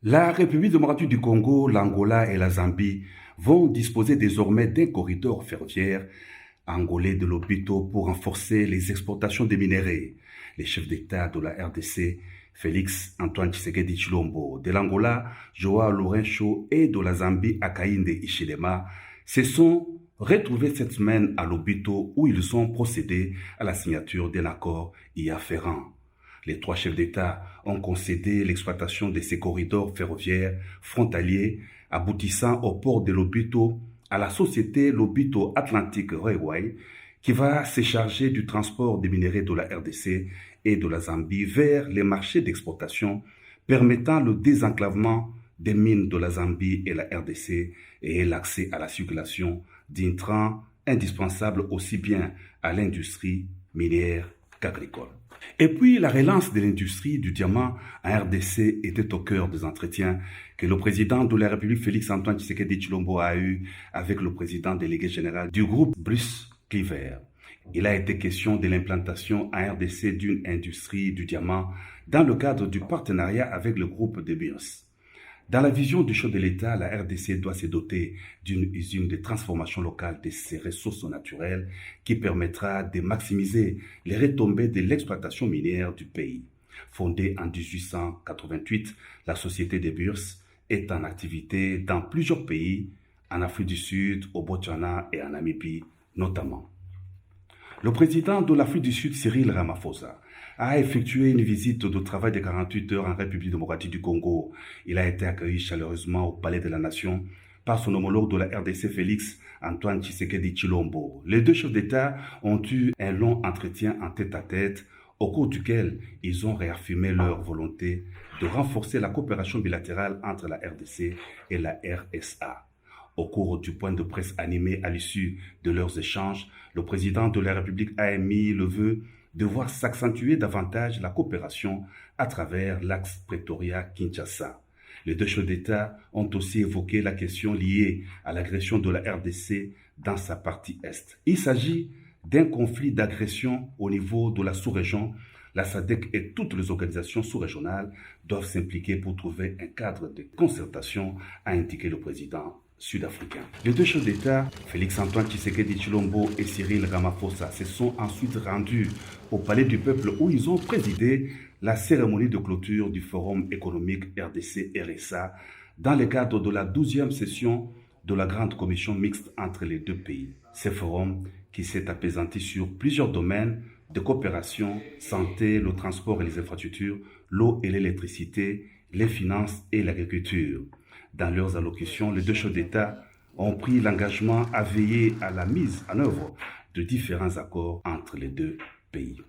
La République démocratique du Congo, l'Angola et la Zambie vont disposer désormais d'un corridor ferroviaire angolais de Lobito pour renforcer les exportations de minerais. Les chefs d'État de la RDC, Félix Antoine Tshisekedi Tshilombo, de l'Angola, Joao Lourenço et de la Zambie, Hakainde Hichilema, se sont retrouvés cette semaine à Lobito où ils ont procédé à la signature d'un accord y afférent. Les trois chefs d'État ont concédé l'exploitation de ces corridors ferroviaires frontaliers aboutissant au port de Lobito à la société Lobito Atlantic Railway qui va se charger du transport des minerais de la RDC et de la Zambie vers les marchés d'exportation permettant le désenclavement des mines de la Zambie et la RDC et l'accès à la circulation d'intrants indispensables aussi bien à l'industrie minière qu'agricole. Et puis, la relance de l'industrie du diamant en RDC était au cœur des entretiens que le président de la République, Félix Antoine Tshisekedi Tshilombo, a eu avec le président délégué général du groupe Bruce Cliver. Il a été question de l'implantation en RDC d'une industrie du diamant dans le cadre du partenariat avec le groupe de Beers. Dans la vision du chef de l'État, la RDC doit se doter d'une usine de transformation locale de ses ressources naturelles qui permettra de maximiser les retombées de l'exploitation minière du pays. Fondée en 1888, la société de Beers est en activité dans plusieurs pays, en Afrique du Sud, au Botswana et en Namibie notamment. Le président de l'Afrique du Sud, Cyril Ramaphosa, a effectué une visite de travail de 48 heures en République démocratique du Congo. Il a été accueilli chaleureusement au Palais de la Nation par son homologue de la RDC, Félix Antoine Tshisekedi Tshilombo. Les deux chefs d'État ont eu un long entretien en tête-à-tête au cours duquel ils ont réaffirmé leur volonté de renforcer la coopération bilatérale entre la RDC et la RSA. Au cours du point de presse animé à l'issue de leurs échanges, le président de la République a émis le vœu de voir s'accentuer davantage la coopération à travers l'axe Pretoria-Kinshasa. Les deux chefs d'État ont aussi évoqué la question liée à l'agression de la RDC dans sa partie Est. Il s'agit d'un conflit d'agression au niveau de la sous-région. La SADC et toutes les organisations sous-régionales doivent s'impliquer pour trouver un cadre de concertation, a indiqué le président sud-africain. Les deux chefs d'État, Félix-Antoine Tshisekedi Tshilombo et Cyril Ramaphosa, se sont ensuite rendus au Palais du Peuple où ils ont présidé la cérémonie de clôture du Forum économique RDC-RSA dans le cadre de la 12e session de la Grande Commission mixte entre les deux pays. Ce forum qui s'est apaisanti sur plusieurs domaines de coopération, santé, le transport et les infrastructures, l'eau et l'électricité, les finances et l'agriculture. Dans leurs allocutions, les deux chefs d'État ont pris l'engagement à veiller à la mise en œuvre de différents accords entre les deux pays.